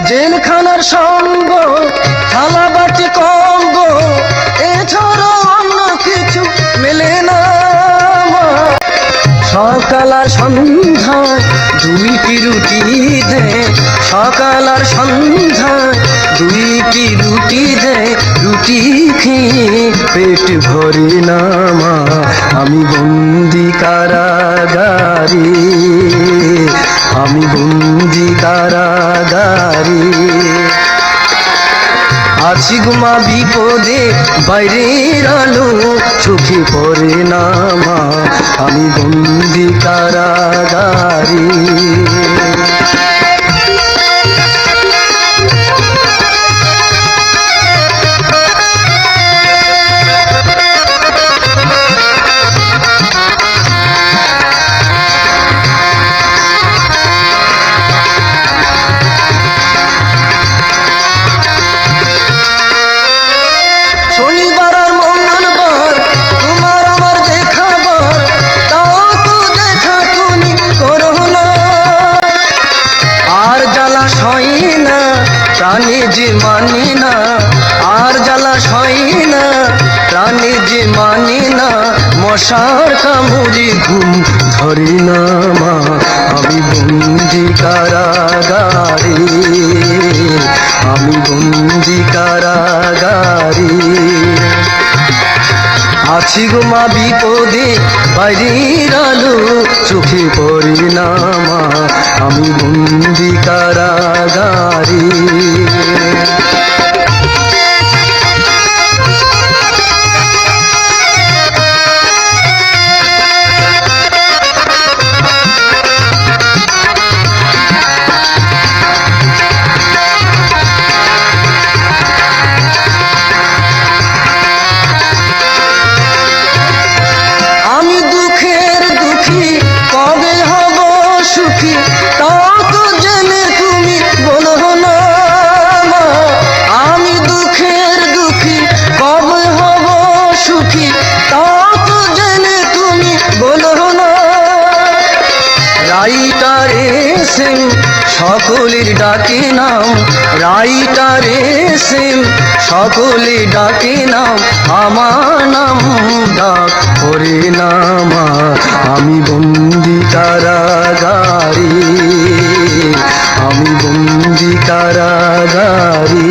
জেলখানার সঙ্গ থালা বাটি কঙ্গ এছাড়া অন্য কিছু মেলে না। সকাল আর সন্ধ্যায় দুইটি রুটি দে, সকাল আর সন্ধ্যায় দুইটি রুটি দে, রুটি খেয়ে পেট ভরে না মা। আমি বন্দি কারাগারে, আমি বন্দি কারাগারে। আছি গুমা বিপদে, বাইরের আলো চোখে পড়ে না মা। আমি বন্দি কারাগারে। শনিবার আর মঙ্গলবার তোমার আমার দেখাবার, তাও তো দেখা তুমি করো না। আর জ্বালা সয় না প্রাণে যে মানে না, আর জ্বালা সয় না প্রাণে যে মানে না। মশার কামড়ে ঘুম ধরে না মা। আমি বন্দি কারাগারে, আমি বন্দি কারাগারে। আছি গো মা বিপদে, বাইরের আলো চোখে পড়ে না মা। আমি বন্দি কারাগারে। আমি দুঃখের দুঃখী, কবে হব সুখী, তাও তো জেনে তুমি বলো না মা। আমি দুঃখের দুঃখী, কবে হব সুখী, তাও তো জেনে তুমি বলো না। রাইটার এসেম সকলের ডাকে নাম, রাইটার এসেম সকলে ডাকে নাম। আমার নাম ডাক করে না মা। আমি বন্দি কারাগারে, আমি বন্দি কারাগারে।